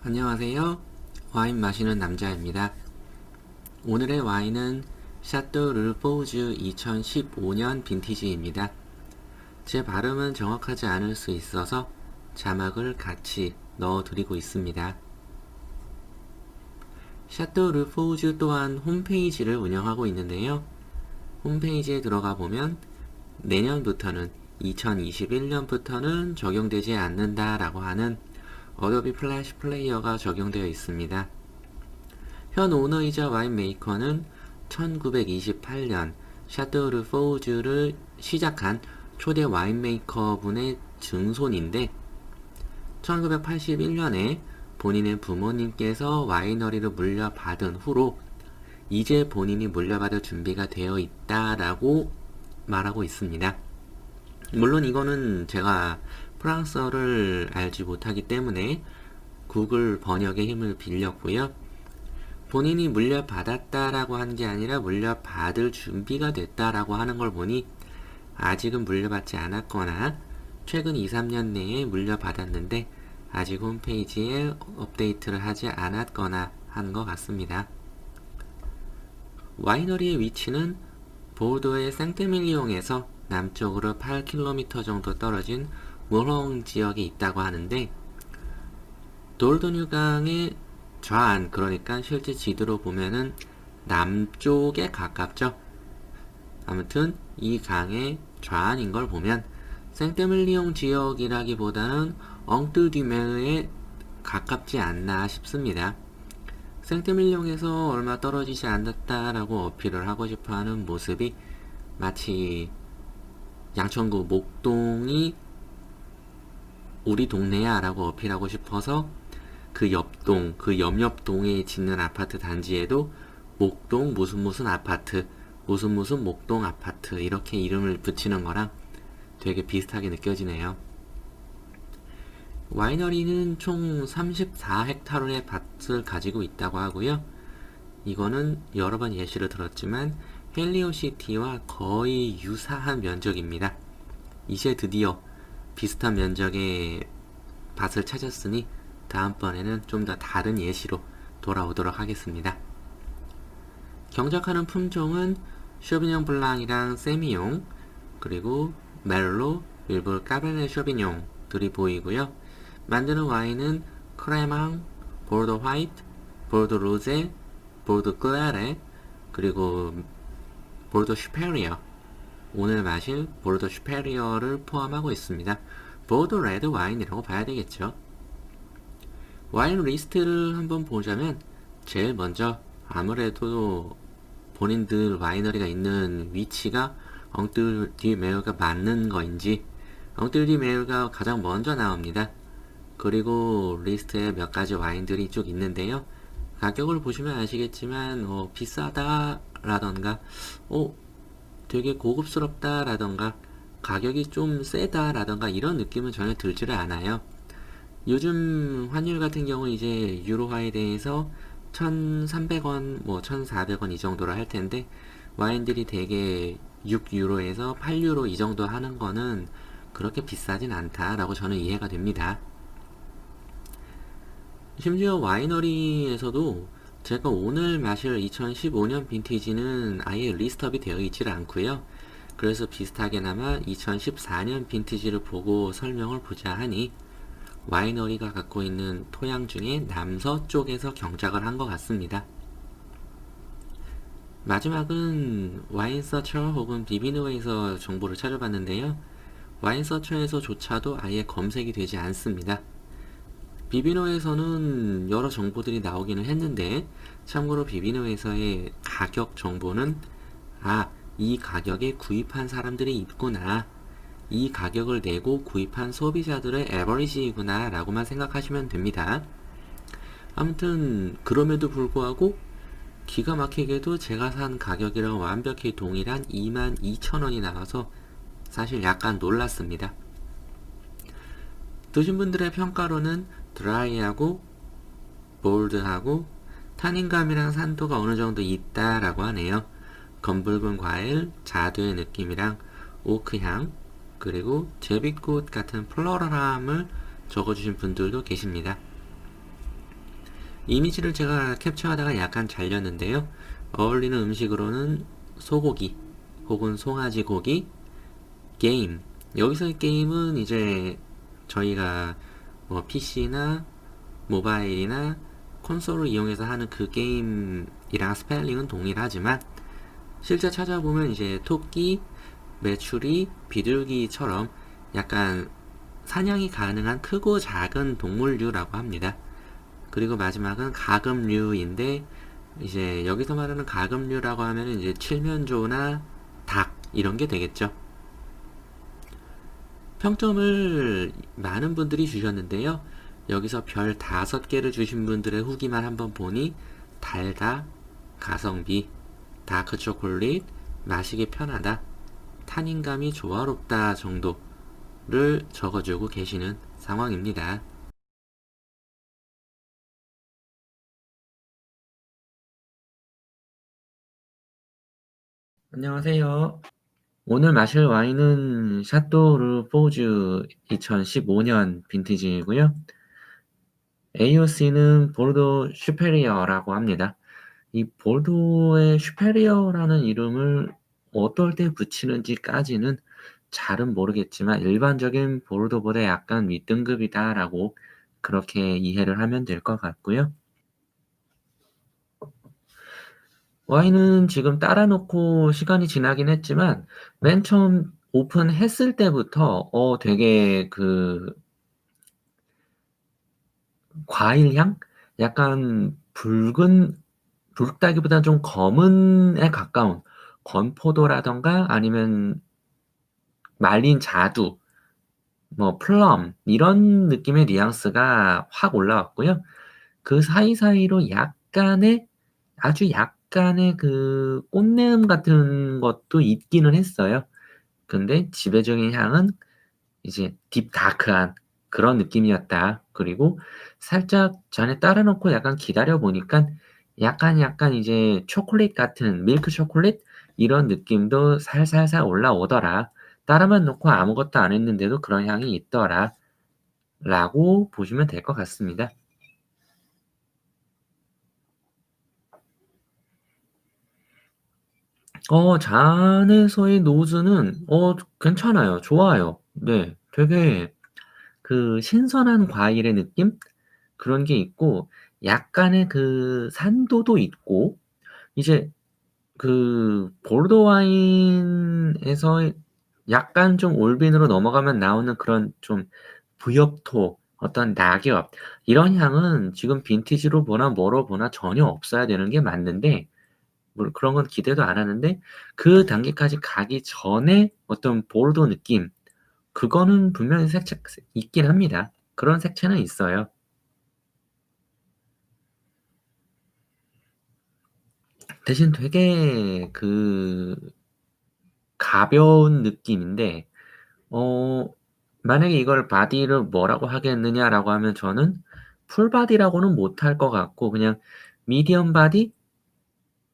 안녕하세요. 와인 마시는 남자입니다. 오늘의 와인은 샤또 르포즈 2015년 빈티지입니다. 제 발음은 정확하지 않을 수 있어서 자막을 같이 넣어드리고 있습니다. 샤또 르포즈 또한 홈페이지를 운영하고 있는데요. 홈페이지에 들어가 보면 내년부터는 2021년부터는 적용되지 않는다라고 하는 어도비 플래시 플레이어가 적용되어 있습니다. 현 오너이자 와인 메이커는 1928년 샤또 르포즈를 시작한 초대 와인 메이커 분의 증손인데 1981년에 본인의 부모님께서 와이너리를 물려받은 후로 이제 본인이 물려받을 준비가 되어 있다라고 말하고 있습니다. 물론 이거는 제가 프랑스어를 알지 못하기 때문에 구글 번역의 힘을 빌렸고요. 본인이 물려받았다라고 하는 게 아니라 물려받을 준비가 됐다라고 하는 걸 보니 아직은 물려받지 않았거나 최근 2, 3년 내에 물려받았는데 아직 홈페이지에 업데이트를 하지 않았거나 하는 것 같습니다. 와이너리의 위치는 보르도의 생테밀리옹에서 남쪽으로 8km 정도 떨어진 무롱 지역에 있다고 하는데 도르도뉴강의 좌안, 그러니까 실제 지도로 보면은 남쪽에 가깝죠. 아무튼 이 강의 좌안인 걸 보면 생테밀리옹 지역이라기보다는 엉뚜디메르에 가깝지 않나 싶습니다. 생테밀리옹에서 얼마 떨어지지 않았다라고 어필을 하고 싶어하는 모습이 마치 양천구 목동이 우리 동네야 라고 어필하고 싶어서 그 옆동, 그 옆옆동에 짓는 아파트 단지에도 목동 무슨 아파트, 무슨 목동 아파트 이렇게 이름을 붙이는 거랑 되게 비슷하게 느껴지네요. 와이너리는 총 34헥타르의 밭을 가지고 있다고 하고요. 이거는 여러 번 예시를 들었지만 헬리오시티와 거의 유사한 면적입니다. 이제 드디어 비슷한 면적의 밭을 찾았으니 다음번에는 좀 더 다른 예시로 돌아오도록 하겠습니다. 경작하는 품종은 쇼비뇽 블랑이랑 세미용, 그리고 멜로, 일부 까베네 쇼비뇽들이 보이고요. 만드는 와인은 크레망, 보르도 화이트, 보르도 로제, 보르도 클레레, 그리고 보르도 슈페리어, 오늘 마실 보르도 슈페리어를 포함하고 있습니다. 보르도 레드 와인이라고 봐야 되겠죠. 와인 리스트를 한번 보자면 제일 먼저 아무래도 본인들 와이너리가 있는 위치가 엉뚜디메르가 맞는 거인지 엉뚜디메르가 가장 먼저 나옵니다. 그리고 리스트에 몇 가지 와인들이 쭉 있는데요. 가격을 보시면 아시겠지만 비싸다 라던가 되게 고급스럽다 라던가 가격이 좀 세다 라던가 이런 느낌은 전혀 들지를 않아요. 요즘 환율 같은 경우 이제 유로화에 대해서 1,300원, 1,400원 이 정도로 할 텐데 와인들이 되게 6유로에서 8유로 이 정도 하는 거는 그렇게 비싸진 않다라고 저는 이해가 됩니다. 심지어 와이너리에서도 제가 오늘 마실 2015년 빈티지는 아예 리스트업이 되어 있질 않고요. 그래서 비슷하게나마 2014년 빈티지를 보고 설명을 보자 하니 와이너리가 갖고 있는 토양 중에 남서쪽에서 경작을 한 것 같습니다. 마지막은 와인서처 혹은 비비노에서 정보를 찾아봤는데요. 와인서처에서조차도 아예 검색이 되지 않습니다. 비비노에서는 여러 정보들이 나오기는 했는데 참고로 비비노에서의 가격 정보는 이 가격에 구입한 사람들이 있구나, 이 가격을 내고 구입한 소비자들의 에버리지이구나 라고만 생각하시면 됩니다. 아무튼 그럼에도 불구하고 기가 막히게도 제가 산 가격이랑 완벽히 동일한 22,000원이 나와서 사실 약간 놀랐습니다. 드신 분들의 평가로는 드라이하고 볼드하고 타닌감이랑 산도가 어느 정도 있다라고 하네요. 검붉은 과일, 자두의 느낌이랑 오크향, 그리고 제비꽃 같은 플로럴함을 적어주신 분들도 계십니다. 이미지를 제가 캡처하다가 약간 잘렸는데요. 어울리는 음식으로는 소고기 혹은 송아지 고기, 게임. 여기서의 게임은 이제 저희가 뭐 PC나 모바일이나 콘솔을 이용해서 하는 그 게임이랑 스펠링은 동일하지만 실제 찾아보면 이제 토끼, 메추리, 비둘기처럼 약간 사냥이 가능한 크고 작은 동물류라고 합니다. 그리고 마지막은 가금류인데 이제 여기서 말하는 가금류라고 하면 이제 칠면조나 닭 이런 게 되겠죠. 평점을 많은 분들이 주셨는데요. 여기서 별 5개를 주신 분들의 후기만 한번 보니 달다, 가성비, 다크 초콜릿, 마시기 편하다, 탄닌감이 조화롭다 정도를 적어주고 계시는 상황입니다. 안녕하세요. 오늘 마실 와인은 샤또 르포즈 2015년 빈티지이고요. AOC는 보르도 슈페리어라고 합니다. 이 보르도의 슈페리어라는 이름을 어떨 때 붙이는지까지는 잘은 모르겠지만 일반적인 보르도보다 약간 윗등급이다라고 그렇게 이해를 하면 될 것 같고요. 와인은 지금 따라 놓고 시간이 지나긴 했지만 맨 처음 오픈했을 때부터 되게 그 과일향? 약간 붉은 붉다기보다는 좀 검은에 가까운 건포도라던가 아니면 말린 자두, 뭐 플럼 이런 느낌의 뉘앙스가 확 올라왔고요. 그 사이사이로 약간의 아주 약간의 그 꽃내음 같은 것도 있기는 했어요. 근데 지배적인 향은 이제 딥 다크한 그런 느낌이었다. 그리고 살짝 전에 따라 놓고 약간 기다려 보니까 약간 이제 초콜릿 같은 밀크 초콜릿 이런 느낌도 살살살 올라오더라. 따라만 놓고 아무것도 안 했는데도 그런 향이 있더라. 라고 보시면 될 것 같습니다. 잔에서의 노즈는 괜찮아요. 좋아요. 네. 되게 그 신선한 과일의 느낌? 그런 게 있고 약간의 그 산도도 있고 이제 그 보르도 와인에서 약간 좀 올빈으로 넘어가면 나오는 그런 좀 부엽토, 어떤 낙엽 이런 향은 지금 빈티지로 보나 뭐로 보나 전혀 없어야 되는 게 맞는데 그런 건 기대도 안 하는데 그 단계까지 가기 전에 어떤 보르도 느낌 그거는 분명히 색채 있긴 합니다. 그런 색채는 있어요. 대신 되게 그 가벼운 느낌인데 어 만약에 이걸 바디를 뭐라고 하겠느냐라고 하면 저는 풀바디라고는 못할 것 같고 그냥 미디엄 바디?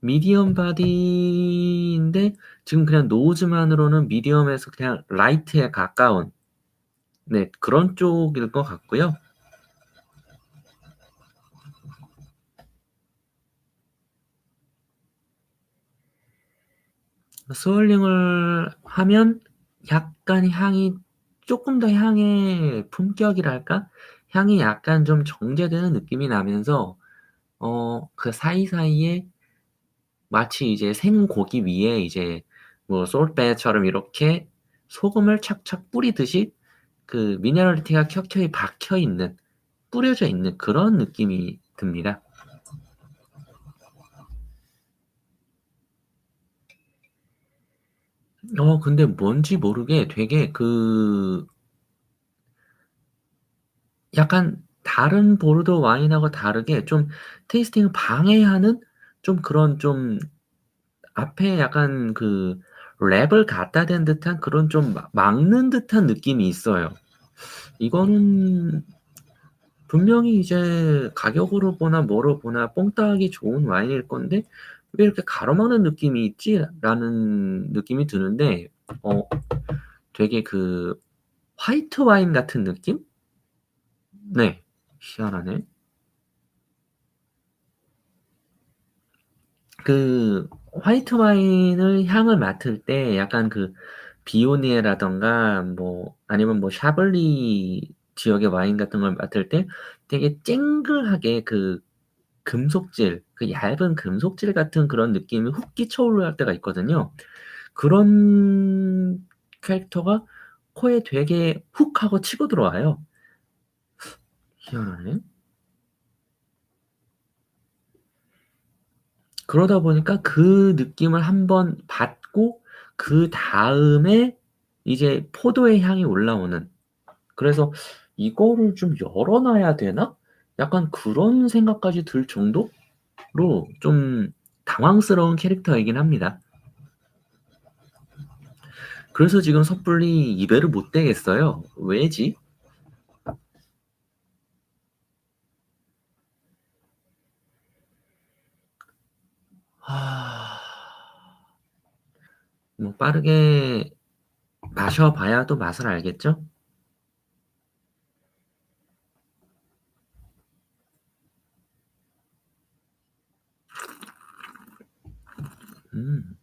미디엄 바디인데 지금 그냥 노즈만으로는 미디엄에서 그냥 라이트에 가까운 네 그런 쪽일 것 같고요. 스월링을 하면 약간 향이 쪼끔 더 향의 품격이랄까? 향이 약간 좀 정제되는 느낌이 나면서 그 사이사이에 마치 이제 생고기 위에 이제 뭐 솔트베처럼 이렇게 소금을 착착 뿌리듯이 그 미네랄리티가 켜켜이 박혀 있는 뿌려져 있는 그런 느낌이 듭니다. 근데 뭔지 모르게 되게 그 약간 다른 보르도 와인하고 다르게 좀 테이스팅을 방해하는 좀 그런 좀 앞에 약간 그 랩을 갖다 댄 듯한 그런 좀 막는 듯한 느낌이 있어요. 이거는 분명히 이제 가격으로 보나 뭐로 보나 뽕 따기 좋은 와인일 건데 '왜 이렇게 가로막는 느낌이 있지?'라는 느낌이 드는데 어 되게 그 화이트 와인 같은 느낌? 네. 희한하네. 그 화이트 와인을 향을 맡을 때 약간 그 비오니에라던가 뭐 아니면 뭐 샤블리 지역의 와인 같은 걸 맡을 때 되게 쨍글하게 그 금속질, 그 얇은 금속질 같은 그런 느낌이 훅 끼쳐올라올 때가 있거든요. 그런 캐릭터가 코에 되게 훅 하고 치고 들어와요. 희한하네. 그러다 보니까 그 느낌을 한번 받고 그다음에 이제 포도의 향이 올라오는, 그래서 '이거를 좀 열어 놔야 되나?' 약간 그런 생각까지 들 정도로 좀 당황스러운 캐릭터이긴 합니다. 그래서 지금 섣불리 입에를 못 대겠어요. 왜지? 하... 뭐 빠르게 마셔 봐야 또 맛을 알겠죠? 음.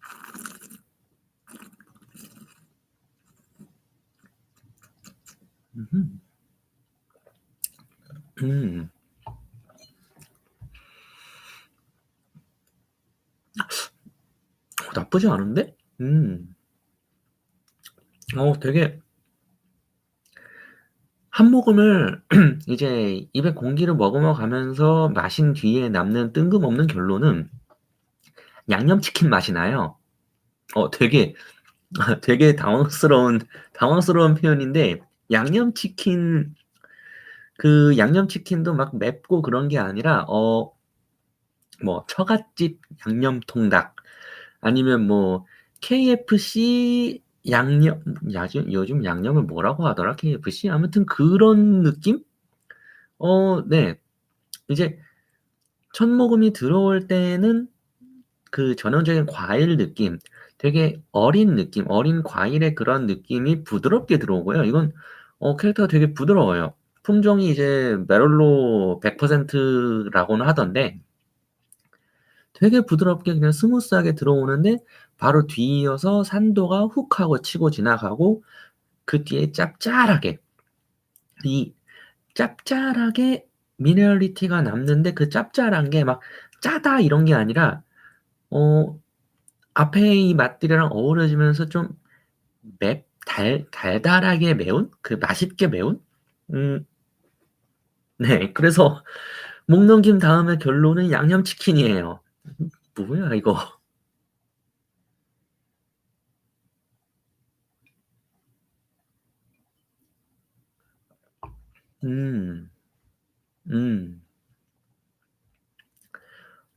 음흠. 음. 나쁘지 않은데? 되게 한 모금을 이제 입에 공기를 머금어 가면서 마신 뒤에 남는 뜬금없는 결론은 양념치킨 맛이 나요. 되게 되게 당황스러운 표현인데, 양념치킨, 그 양념치킨도 막 맵고 그런 게 아니라 뭐 처갓집 양념통닭 아니면 뭐 KFC 양념, 요즘 양념을 뭐라고 하더라? KFC? 아무튼 그런 느낌? 네. 이제 첫 모금이 들어올 때는 그 전형적인 과일 느낌, 되게 어린 느낌, 어린 과일의 그런 느낌이 부드럽게 들어오고요. 이건 캐릭터가 되게 부드러워요. 품종이 이제 메롤로 100%라고는 하던데 되게 부드럽게 그냥 스무스하게 들어오는데 바로 뒤이어서 산도가 훅 하고 치고 지나가고 그 뒤에 짭짤하게, 이 짭짤하게 미네랄리티가 남는데 그 짭짤한 게 막 짜다 이런 게 아니라 어 앞에 이 맛들이랑 어우러지면서 좀 달달하게 매운? 그 맛있게 매운? 음 네. 그래서 목 넘긴 다음에 결론은 양념치킨이에요. 뭐야 이거. 음. 음.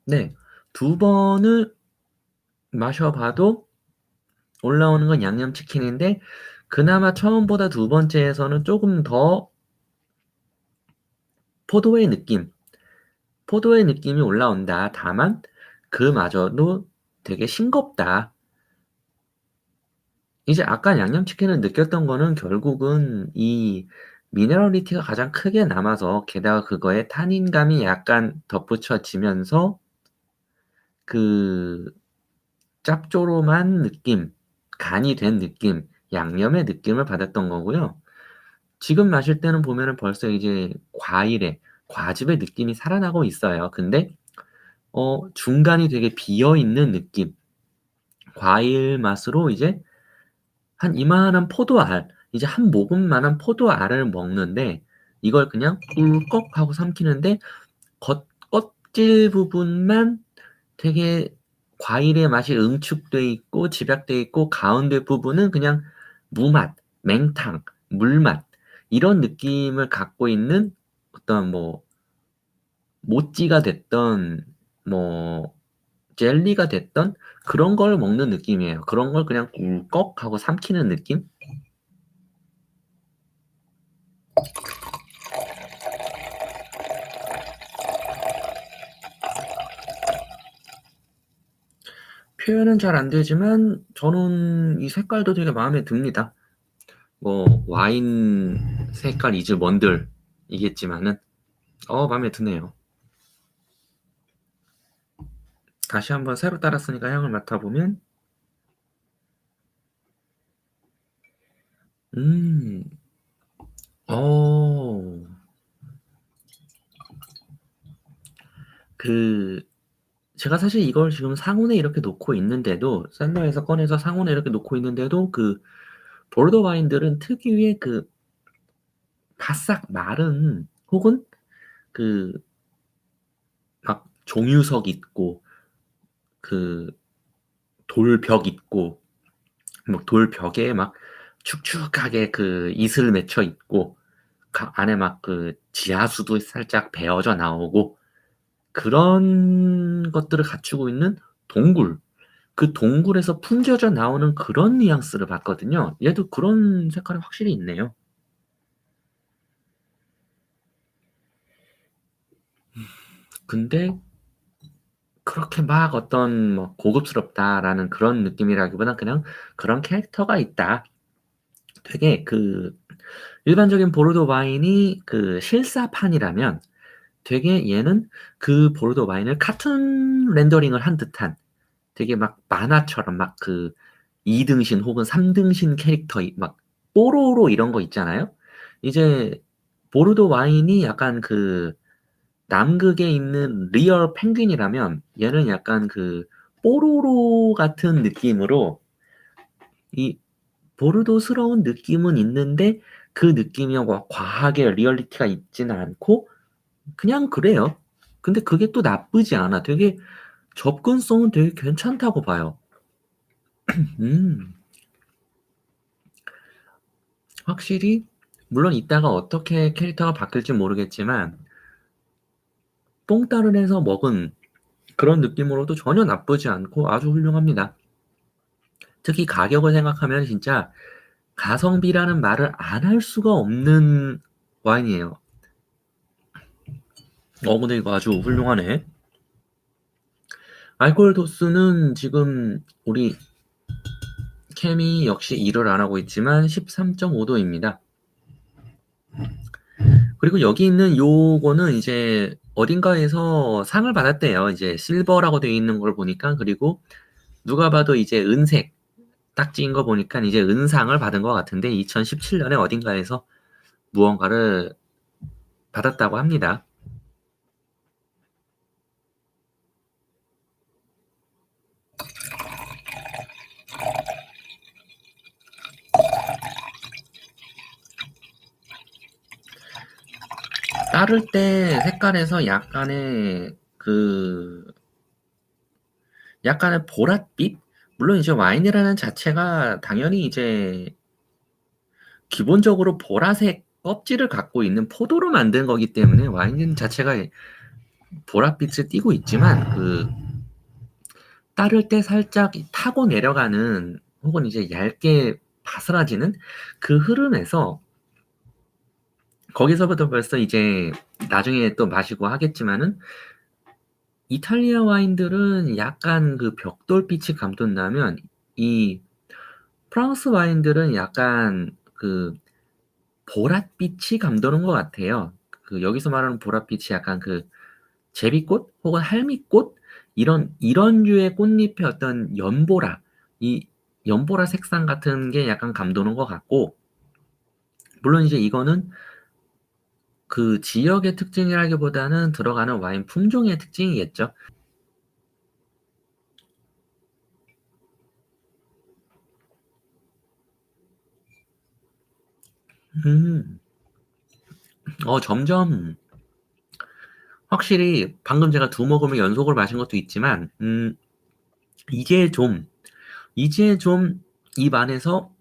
네. 두 번을 마셔 봐도 올라오는 건 양념치킨인데 그나마 처음보다 두 번째에서는 쪼금 더 포도의 느낌, 포도의 느낌이 올라온다. 다만 그마저도 되게 싱겁다. 이제 아까 양념치킨을 느꼈던 거는 결국은 이 미네랄리티가 가장 크게 남아서 게다가 그거에 탄닌감이 약간 덧붙여지면서 그 짭조름한 느낌, 간이 된 느낌, 양념의 느낌을 받았던 거고요. 지금 마실 때는 보면은 벌써 이제 과즙의 느낌이 살아나고 있어요. 근데 중간이 되게 비어 있는 느낌. 과일 맛으로 이제 한 이만한 포도알, 이제 한 모금만한 포도알을 먹는데 이걸 그냥 꿀꺽 하고 삼키는데 껍질 부분만 되게 과일의 맛이 응축돼 있고 집약돼 있고 가운데 부분은 그냥 무맛, 맹탕, 물맛 이런 느낌을 갖고 있는 어떤 뭐 모찌가 됐든 뭐 젤리가 됐든 그런 걸 먹는 느낌이에요. 그런 걸 그냥 꿀꺽 하고 삼키는 느낌? 표현은 잘 안 되지만 저는 이 색깔도 되게 마음에 듭니다. 뭐 와인 색깔이즈 뭔들이겠지만은 마음에 드네요. 다시 한번 새로 따랐으니까 향을 맡아보면 어, 그 제가 사실 이걸 지금 상온에 이렇게 놓고 있는데도 셀러에서 꺼내서 상온에 이렇게 놓고 있는데도 그 보르도 와인들은 특유의 그 바싹 마른 혹은 그 막 종유석 있고 그 돌벽 있고 뭐 돌벽에 막 축축하게 그 이슬 맺혀 있고 안에 막 그 지하수도 살짝 베어져 나오고 그런 것들을 갖추고 있는 동굴. 그 동굴에서 풍겨져 나오는 그런 뉘앙스를 봤거든요. 얘도 그런 색깔이 확실히 있네요. 근데 그렇게 막 어떤 뭐 고급스럽다라는 그런 느낌이라기보단 그냥 그런 캐릭터가 있다. 되게 그 일반적인 보르도 와인이 그 실사판이라면 되게 얘는 그 보르도 와인을 카툰 렌더링을 한 듯한 되게 막 만화처럼 막 그 2등신 혹은 3등신 캐릭터 막 뽀로로 이런 거 있잖아요. 이제 보르도 와인이 약간 그 남극에 있는 리얼 펭귄이라면 얘는 약간 그 뽀로로 같은 느낌으로 이 보르도스러운 느낌은 있는데 그 느낌이 뭐 과하게 리얼리티가 있지는 않고 그냥 그래요. 근데 그게 또 나쁘지 않아. 되게 접근성은 되게 괜찮다고 봐요. 음, 확실히 물론 이따가 어떻게 캐릭터가 바뀔지 모르겠지만 뽕따를 해서 먹은 그런 느낌으로도 전혀 나쁘지 않고 아주 훌륭합니다. 특히 가격을 생각하면 진짜 가성비라는 말을 안 할 수가 없는 와인이에요. 근데 이거 아주 훌륭하네. 알코올 도수는 지금 우리 캠이 역시 일을 안 하고 있지만 13.5도입니다. 그리고 여기 있는 요거는 이제 어딘가에서 상을 받았대요. 이제 실버라고 되어 있는 걸 보니까. 그리고 누가 봐도 이제 은색 딱지인 거 보니까 이제 은상을 받은 것 같은데 2017년에 어딘가에서 무언가를 받았다고 합니다. 따를 때 색깔에서 약간의 보랏빛? 물론 이제 와인이라는 자체가 당연히 이제 기본적으로 보라색 껍질을 갖고 있는 포도로 만든 거기 때문에 와인 자체가 보랏빛을 띠고 있지만 그 따를 때 살짝 타고 내려가는 혹은 이제 얇게 바스라지는 그 흐름에서 거기서부터 벌써 이제 나중에 또 마시고 하겠지만은 이탈리아 와인들은 약간 그 벽돌빛이 감돈다면 이 프랑스 와인들은 약간 그 보랏빛이 감도는 것 같아요. 그 여기서 말하는 보랏빛이 약간 그 제비꽃 혹은 할미꽃 이런 류의 꽃잎의 어떤 이 연보라 색상 같은 게 약간 감도는 것 같고 물론 이제 이거는 그 지역의 특징이라기보다는 들어가는 와인 품종의 특징이겠죠. 음, 점점 확실히 방금 제가 두 모금을 연속으로 마신 것도 있지만, 이제 좀, 이제 좀 입 안에서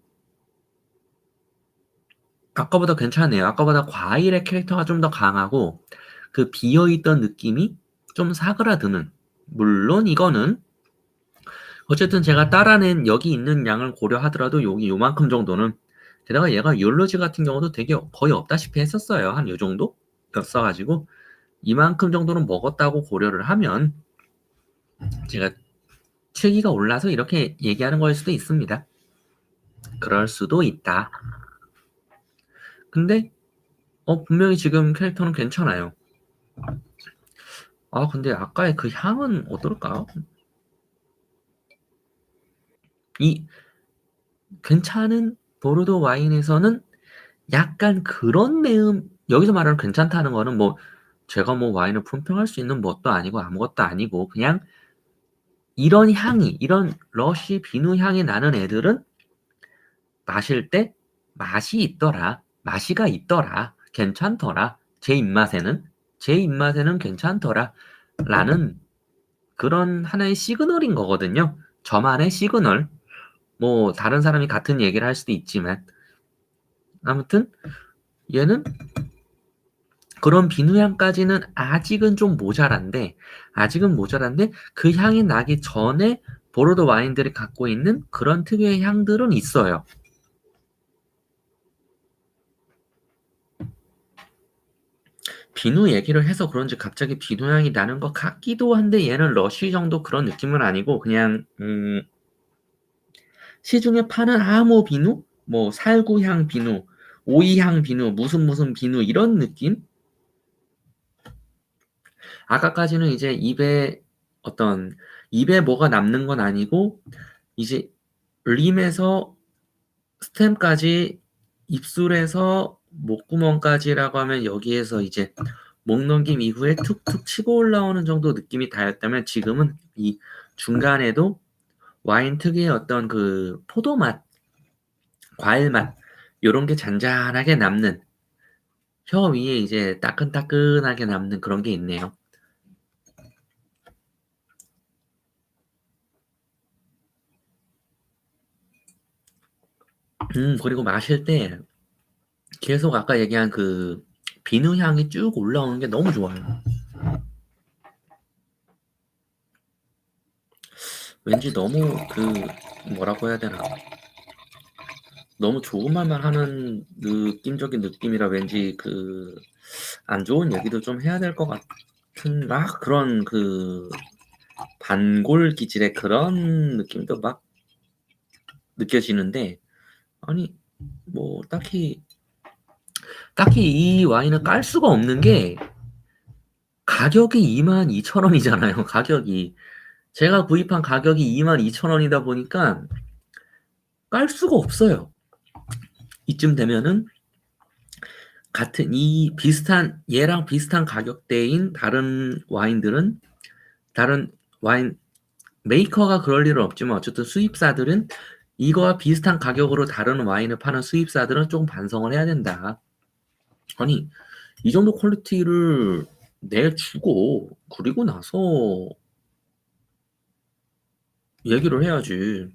아까보다 괜찮네요. 아까보다 과일의 캐릭터가 좀 더 강하고, 그 비어있던 느낌이 좀 사그라드는. 물론 이거는 어쨌든 제가 따라낸 여기 있는 양을 고려하더라도 여기 요만큼 정도는 게다가 얘가 욜로지 같은 경우도 되게 거의 없다시피 했었어요. 한 요 정도? 였어가지고 이만큼 정도는 먹었다고 고려를 하면 제가 체기가 올라서 이렇게 얘기하는 거일 수도 있습니다. 그럴 수도 있다. 근데 분명히 지금 캐릭터는 괜찮아요. 근데 아까의 그 향은 어떨까? 이 괜찮은 보르도 와인에서는 약간 그런 여기서 말하는 괜찮다는 거는 뭐 제가 뭐 와인을 품평할 수 있는 뭣도 아니고 아무것도 아니고 그냥 이런 향이 이런 러쉬 비누 향이 나는 애들은 마실 때 맛이 있더라. 맛이가 있더라. 괜찮더라. 제 입맛에는 괜찮더라. 라는 그런 하나의 시그널인 거거든요. 저만의 시그널. 뭐 다른 사람이 같은 얘기를 할 수도 있지만 아무튼 얘는 그런 비누향까지는 아직은 모자란데 그 향이 나기 전에 보르도 와인들이 갖고 있는 그런 특유의 향들은 있어요. 비누 얘기를 해서 그런지 갑자기 비누향이 나는 것 같기도 한데 얘는 러쉬 정도 그런 느낌은 아니고 그냥 시중에 파는 아무 비누? 뭐 살구향 비누, 오이향 비누, 무슨 비누 이런 느낌? 아까까지는 이제 입에 뭐가 남는 건 아니고 이제 림에서 스템까지 입술에서 목구멍까지라고 하면 여기에서 이제 목 넘김 이후에 툭툭 치고 올라오는 정도 느낌이 다였다면 지금은 이 중간에도 와인 특유의 어떤 그 포도 맛, 과일 맛 요런 게 잔잔하게 남는 혀 위에 이제 따끈따끈하게 남는 그런 게 있네요. 그리고 마실 때 계속 아까 얘기한 그 비누 향이 쭉 올라오는 게 너무 좋아요. 왠지 너무 뭐라고 해야 되나. 너무 좋은 말만 하는 느낌적인 느낌이라 왠지 안 좋은 얘기도 좀 해야 될 것 같은 막 그런 반골 기질의 그런 느낌도 막 느껴지는데 아니 뭐 딱히 이 와인을 깔 수가 없는 게 가격이 22,000원이잖아요. 가격이. 제가 구입한 가격이 22,000원이다 보니까 깔 수가 없어요. 이쯤 되면은 같은 얘랑 비슷한 가격대인 다른 와인 메이커가 그럴 일은 없지만 어쨌든 수입사들은 이거와 비슷한 가격으로 다른 와인을 파는 수입사들은 조금 반성을 해야 된다. 아니 이 정도 퀄리티를 내주고 그리고 나서 얘기를 해야지.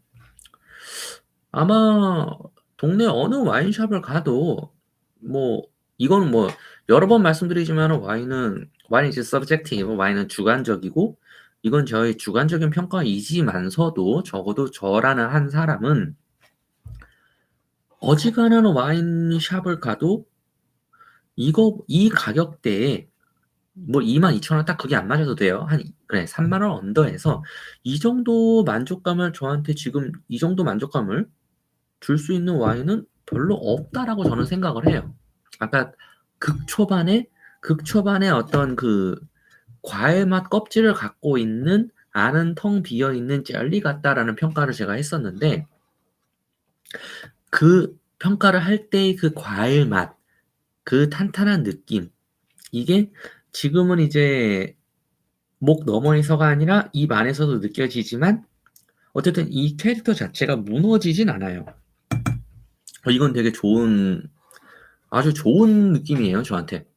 아마 동네 어느 와인샵을 가도 뭐 이거는 뭐 여러 번 말씀드리지만 와인은 이제 subjective, 와인은 주관적이고 이건 저의 주관적인 평가이지만서도 적어도 저라는 한 사람은 어지간한 와인샵을 가도 이 가격대에 뭐 22,000원 딱 그게 안 맞아도 돼요. 그래 3만 원 언더에서 이 정도 만족감을 저한테 지금 이 정도 만족감을 줄 수 있는 와인은 별로 없다라고 저는 생각을 해요. 아까 극초반에 어떤 과일 맛 껍질을 갖고 있는 안은 텅 비어 있는 젤리 같다라는 평가를 제가 했었는데 그 평가를 할 때의 그 과일 맛, 그 탄탄한 느낌 이게 지금은 이제 목 너머에서가 아니라 입 안에서도 느껴지지만 어쨌든 이 캐릭터 자체가 무너지진 않아요. 이건 되게 아주 좋은 느낌이에요, 저한테.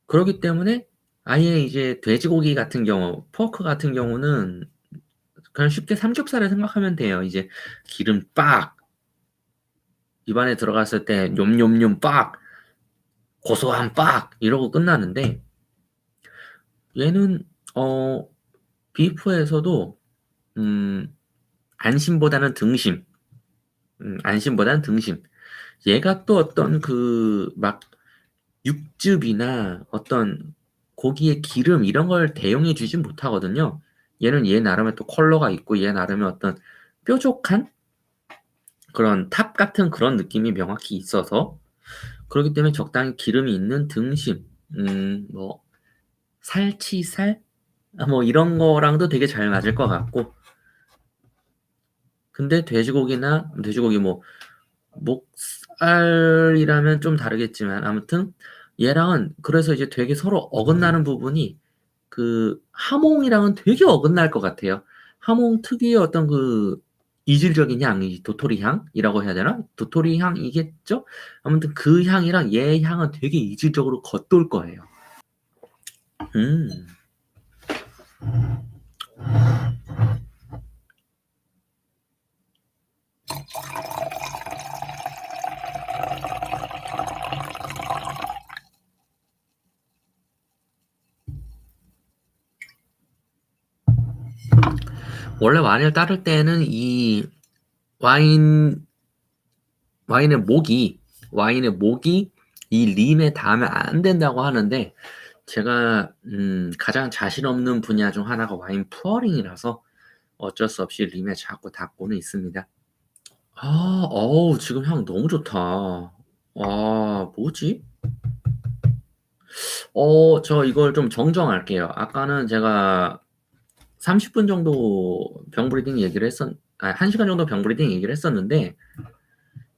그렇기 때문에 아예 이제 돼지고기 같은 경우, 포크 같은 경우는 그냥 쉽게 삼겹살을 생각하면 돼요. 이제 기름 빡 입안에 들어갔을 때 뇸뇸뇸 빡 고소한 빡 이러고 끝나는데 얘는 비프에서도 안심보다는 등심. 안심보다는 등심. 얘가 또 어떤 막 육즙이나 어떤 고기의 기름 이런 걸 대용해 주진 못하거든요. 얘는 얘 나름의 또 컬러가 있고 얘 나름의 어떤 뾰족한 그런 탑 같은 그런 느낌이 명확히 있어서 그렇기 때문에 적당히 기름이 있는 등심, 뭐 살치살 뭐 이런 거랑도 되게 잘 맞을 것 같고 근데 돼지고기 뭐 목살이라면 좀 다르겠지만 아무튼 얘랑은 그래서 이제 되게 서로 어긋나는 부분이 그 하몽이랑은 되게 어긋날 것 같아요. 하몽 특유의 어떤 그 이질적인 향, 이 도토리 향이라고 해야 되나? 도토리 향이겠죠? 아무튼 그 향이랑 얘 향은 되게 이질적으로 겉돌 거예요. 음. 원래 와인을 따를 때는 이 와인 와인의 목이 이 림에 닿으면 안 된다고 하는데 제가 가장 자신 없는 분야 중 하나가 와인 푸어링이라서 어쩔 수 없이 림에 자꾸 닿고는 있습니다. 어우, 지금 향 너무 좋다. 뭐지? 저 이걸 좀 정정할게요. 아까는 제가 30분 정도 병브리딩 얘기를 1시간 정도 병브리딩 얘기를 했었는데,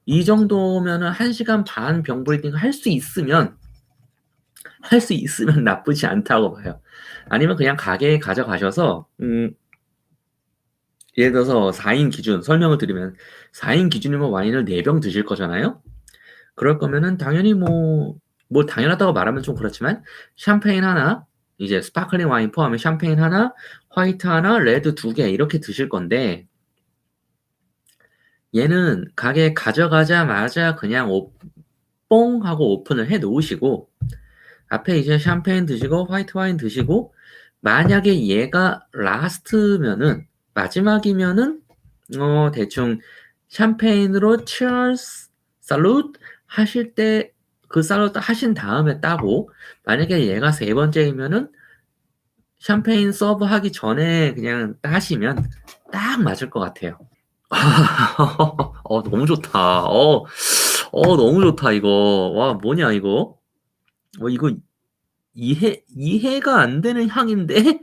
이 정도면은 1시간 반 병브리딩 할 수 있으면 나쁘지 않다고 봐요. 아니면 그냥 가게에 가져가셔서, 예를 들어서 4인 기준, 설명을 드리면 4인 기준이면 와인을 4병 드실 거잖아요? 그럴 거면은 당연히 뭐 당연하다고 말하면 좀 그렇지만 샴페인 하나, 이제 스파클링 와인 포함해 샴페인 하나, 화이트 하나, 레드 2개 이렇게 드실 건데 얘는 가게에 가져가자마자 그냥 뽕 하고 오픈을 해 놓으시고 앞에 이제 샴페인 드시고 화이트 와인 드시고 만약에 얘가 라스트면은 마지막이면은 대충 샴페인으로 치얼스 살루트 하실 때 그 살루트 하신 다음에 따고 만약에 얘가 세 번째이면은 샴페인 서브 하기 전에 그냥 하시면 딱 맞을 것 같아요. 너무 좋다. 너무 좋다 이거. 와, 뭐냐 이거? 이거 이해가 안 되는 향인데?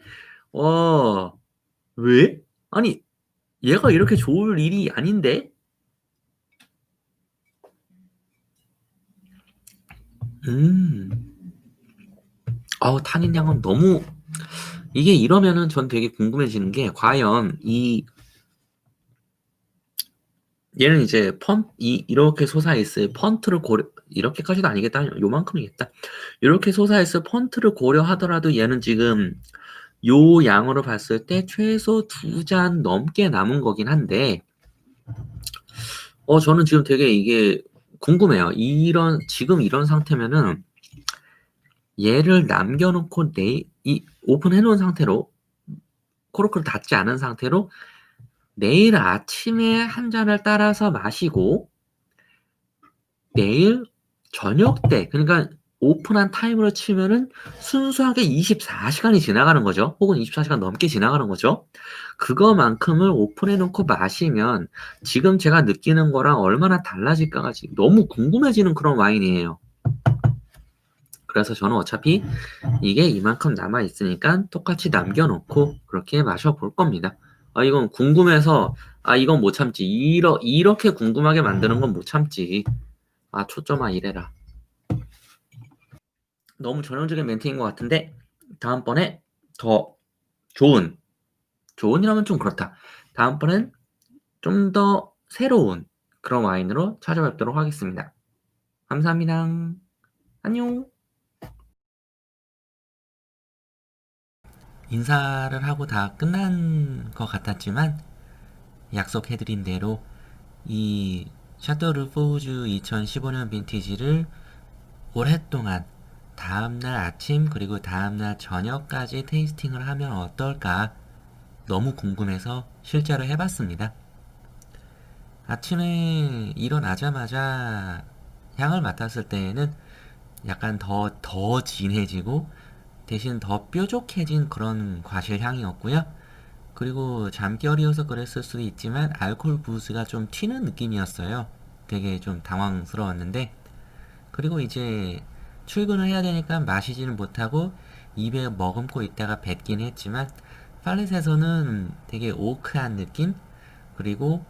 와, 왜? 아니, 얘가 이렇게 좋을 일이 아닌데? 음. 탄닌 향은 너무 이게 이러면은 전 되게 궁금해지는 게 과연 얘는 이제 이렇게 솟아있을 펀트를 이렇게까지도 아니겠다. 요만큼이겠다. 이렇게 솟아있을 펀트를 고려하더라도 얘는 지금 요 양으로 봤을 때 최소 2잔 넘게 남은 거긴 한데 저는 지금 되게 이게 궁금해요. 지금 이런 상태면은 얘를 남겨놓고 오픈해놓은 상태로 코르크를 닫지 않은 상태로 내일 아침에 한 잔을 따라서 마시고 내일 저녁 때 그러니까 오픈한 타임으로 치면은 순수하게 24시간이 지나가는 거죠. 혹은 24시간 넘게 지나가는 거죠. 그거만큼을 오픈해 놓고 마시면 지금 제가 느끼는 거랑 얼마나 달라질까가 지금 너무 궁금해지는 그런 와인이에요. 그래서 저는 어차피 이게 이만큼 남아 있으니까 똑같이 남겨놓고 그렇게 마셔볼 겁니다. 이건 궁금해서 이건 못 참지. 이렇게 궁금하게 만드는 건 못 참지. 초점아 이래라. 너무 전형적인 멘트인 것 같은데 다음번에 더 좋은이라면 좀 그렇다. 다음번엔 좀 더 새로운 그런 와인으로 찾아뵙도록 하겠습니다. 감사합니다. 안녕. 인사를 하고 다 끝난 것 같았지만 약속해드린 대로 이 샤또 르포즈 2015년 빈티지를 오랫동안 다음날 아침 그리고 다음날 저녁까지 테이스팅을 하면 어떨까 너무 궁금해서 실제로 해봤습니다. 아침에 일어나자마자 향을 맡았을 때에는 약간 더 진해지고 대신 더 뾰족해진 그런 과실향이었고요. 그리고 잠결이어서 그랬을 수도 있지만 알코올 부스가 좀 튀는 느낌이었어요. 되게 좀 당황스러웠는데 그리고 이제 출근을 해야 되니까 마시지는 못하고 입에 머금고 있다가 뱉긴 했지만 팔렛에서는 되게 오크한 느낌 그리고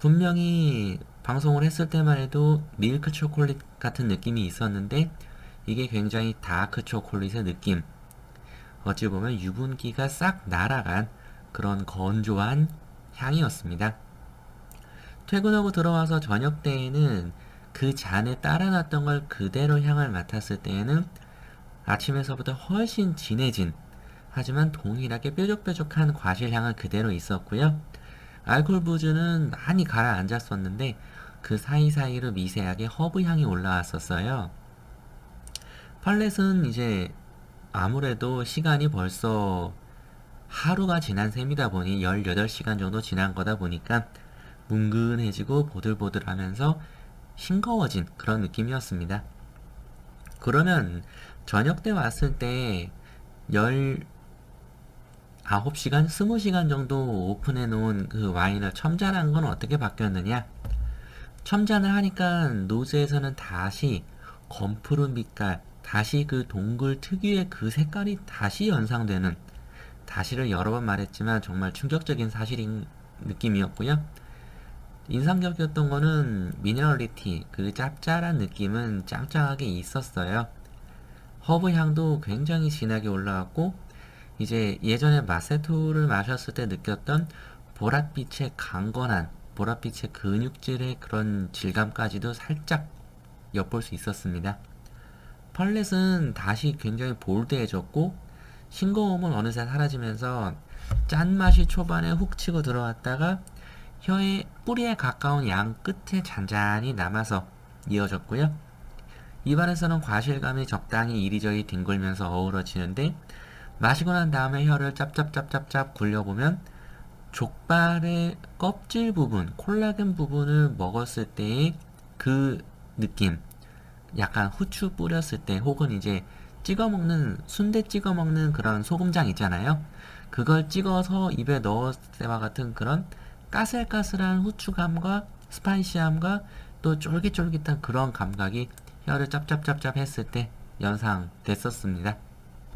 분명히 방송을 했을 때만 해도 밀크 초콜릿 같은 느낌이 있었는데 이게 굉장히 다크 초콜릿의 느낌. 어찌 보면 유분기가 싹 날아간 그런 건조한 향이었습니다. 퇴근하고 들어와서 저녁 때에는 그 잔에 따라놨던 걸 그대로 향을 맡았을 때에는 아침에서보다 훨씬 진해진, 하지만 동일하게 뾰족뾰족한 과실향은 그대로 있었고요. 알코올 부즈는 많이 가라앉았었는데 그 사이사이로 미세하게 허브 향이 올라왔었어요. 팔렛은 이제 아무래도 시간이 벌써 하루가 지난 셈이다 보니 18시간 정도 지난 거다 보니까 뭉근해지고 보들보들하면서 싱거워진 그런 느낌이었습니다. 그러면 저녁 때 왔을 때 19시간, 20시간 정도 오픈해 놓은 그 와인을 첨잔한 건 어떻게 바뀌었느냐? 첨잔을 하니까 노즈에서는 다시 검푸른 빛깔, 다시 그 동굴 특유의 그 색깔이 다시 연상되는, 다시를 여러 번 말했지만 정말 충격적인 사실인 느낌이었고요. 인상적이었던 거는 미네랄리티, 그 짭짤한 느낌은 짱짱하게 있었어요. 허브 향도 굉장히 진하게 올라왔고, 이제 예전에 마세토를 마셨을 때 느꼈던 보랏빛의 강건한, 보랏빛의 근육질의 그런 질감까지도 살짝 엿볼 수 있었습니다. 펄렛은 다시 굉장히 볼드해졌고 싱거움은 어느새 사라지면서 짠맛이 초반에 훅 치고 들어왔다가 혀의 뿌리에 가까운 양 끝에 잔잔히 남아서 이어졌고요. 입안에서는 과실감이 적당히 이리저리 뒹굴면서 어우러지는데 마시고 난 다음에 혀를 짭짭짭짭짭 굴려보면 족발의 껍질 부분, 콜라겐 부분을 먹었을 때의 그 느낌, 약간 후추 뿌렸을 때 혹은 이제 찍어 먹는, 순대 찍어 먹는 그런 소금장 있잖아요. 그걸 찍어서 입에 넣었을 때와 같은 그런 까슬까슬한 후추감과 스파이시함과 또 쫄깃쫄깃한 그런 감각이 혀를 짭짭짭짭 했을 때 연상됐었습니다.